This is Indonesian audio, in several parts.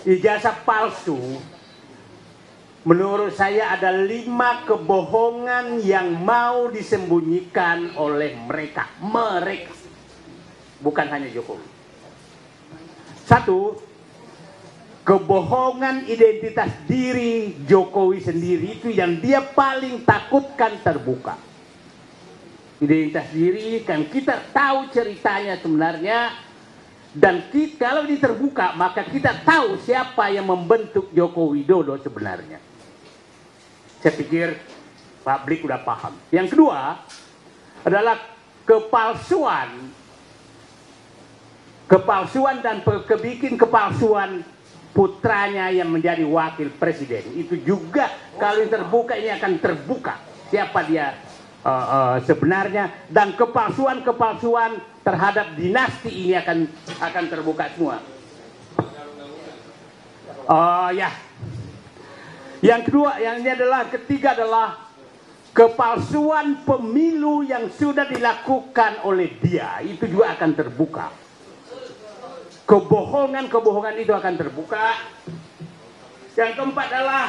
ijazah palsu, menurut saya ada 5 kebohongan yang mau disembunyikan oleh mereka. Bukan hanya Jokowi. 1, kebohongan identitas diri Jokowi sendiri itu yang dia paling takutkan terbuka. Identitas diri kan kita tahu ceritanya sebenarnya, dan kalau ini terbuka maka kita tahu siapa yang membentuk Joko Widodo sebenarnya. Saya pikir publik udah paham. Yang kedua adalah kepalsuan dan kebikin kepalsuan putranya yang menjadi wakil presiden. Itu juga kalau yang terbuka ini akan terbuka siapa dia sebenarnya, dan kepalsuan terhadap dinasti ini akan terbuka semua. Ya. Yang kedua, ketiga adalah kepalsuan pemilu yang sudah dilakukan oleh dia, itu juga akan terbuka. Kebohongan itu akan terbuka. Yang keempat adalah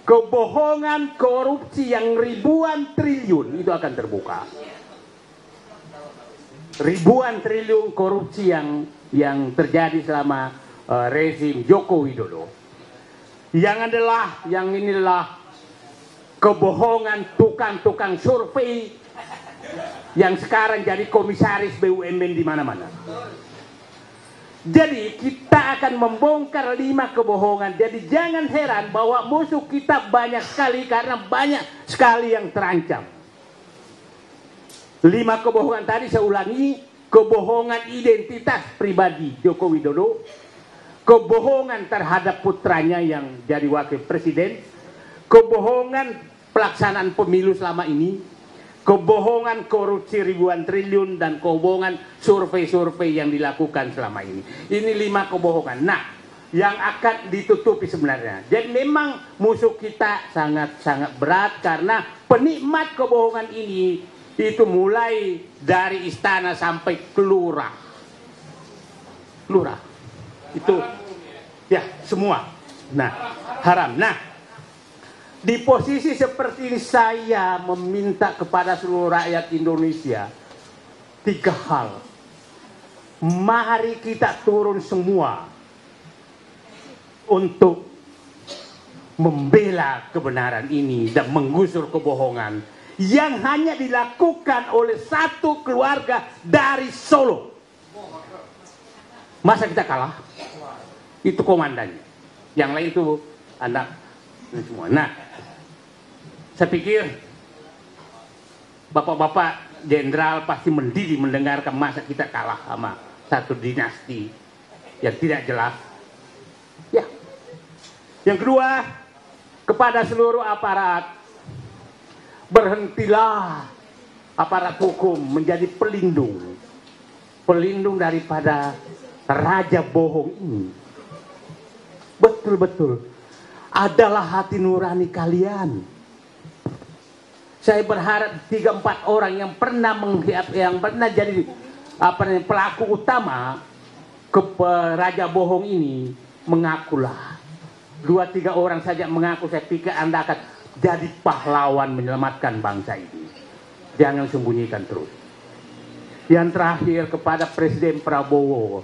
kebohongan korupsi yang ribuan triliun, itu akan terbuka. Ribuan triliun korupsi yang terjadi selama rezim Joko Widodo. Yang ini adalah kebohongan tukang-tukang survei yang sekarang jadi komisaris BUMN di mana-mana. Jadi kita akan membongkar 5 kebohongan. Jadi jangan heran bahwa musuh kita banyak sekali, karena banyak sekali yang terancam. 5 kebohongan tadi saya ulangi: kebohongan identitas pribadi Joko Widodo, kebohongan terhadap putranya yang jadi wakil presiden, kebohongan pelaksanaan pemilu selama ini, kebohongan korupsi ribuan triliun, dan kebohongan survei-survei yang dilakukan selama ini. Ini 5 kebohongan. Nah, yang akan ditutupi sebenarnya. Jadi memang musuh kita sangat-sangat berat, karena penikmat kebohongan ini itu mulai dari istana sampai kelurah. Itu ya semua. Nah, haram. Nah, di posisi seperti ini saya meminta kepada seluruh rakyat Indonesia 3 hal. Mari kita turun semua untuk membela kebenaran ini dan menggusur kebohongan yang hanya dilakukan oleh satu keluarga dari Solo. Masa kita kalah? Itu komandannya. Yang lain itu anak semua. Nah, saya pikir bapak-bapak jenderal pasti mendidih mendengarkan masa kita kalah sama satu dinasti yang tidak jelas. Ya. Yang kedua, kepada seluruh aparat, berhentilah aparat hukum menjadi pelindung daripada raja bohong ini. Betul-betul adalah hati nurani kalian. Saya berharap 3-4 orang yang pernah jadi pelaku utama raja bohong ini mengakulah. 2-3 orang saja mengaku, saya pikir Anda akan jadi pahlawan menyelamatkan bangsa ini. Jangan sembunyikan terus. Yang terakhir, kepada Presiden Prabowo,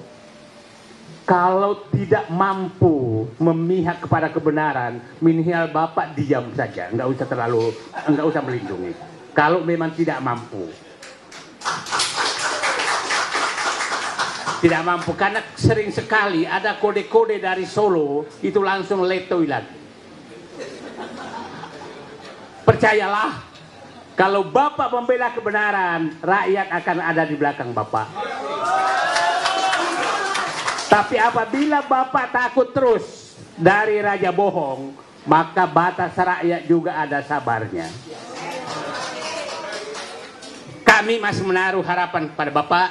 kalau tidak mampu memihak kepada kebenaran, minimal Bapak diam saja, nggak usah melindungi. Kalau memang tidak mampu, karena sering sekali ada kode-kode dari Solo itu langsung letoi lagi. Percayalah, kalau Bapak membela kebenaran, rakyat akan ada di belakang Bapak. Tapi apabila Bapak takut terus dari raja bohong, maka batas rakyat juga ada sabarnya. Kami masih menaruh harapan pada Bapak,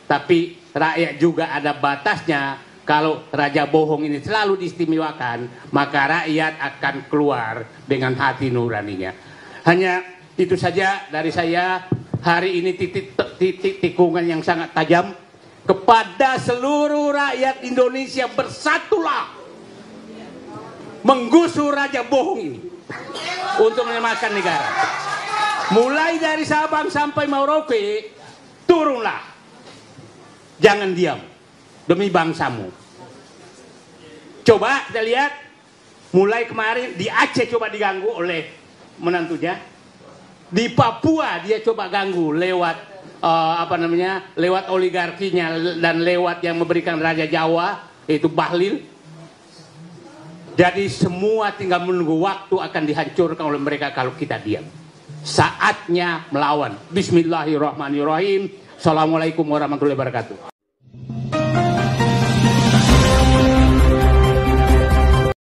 tapi rakyat juga ada batasnya. Kalau raja bohong ini selalu diistimewakan, maka rakyat akan keluar dengan hati nuraninya. Hanya itu saja dari saya. Hari ini titik tikungan yang sangat tajam. Kepada seluruh rakyat Indonesia, bersatulah menggusur raja bohong ini untuk menyelamatkan negara. Mulai dari Sabang sampai Merauke, turunlah. Jangan diam demi bangsamu. Coba kita lihat, mulai kemarin di Aceh coba diganggu oleh menantunya. Di Papua dia coba ganggu lewat lewat oligarkinya dan lewat yang memberikan Raja Jawa, yaitu Bahlil. Jadi semua tinggal menunggu waktu akan dihancurkan oleh mereka kalau kita diam. Saatnya melawan. Bismillahirrahmanirrahim. Assalamualaikum warahmatullahi wabarakatuh.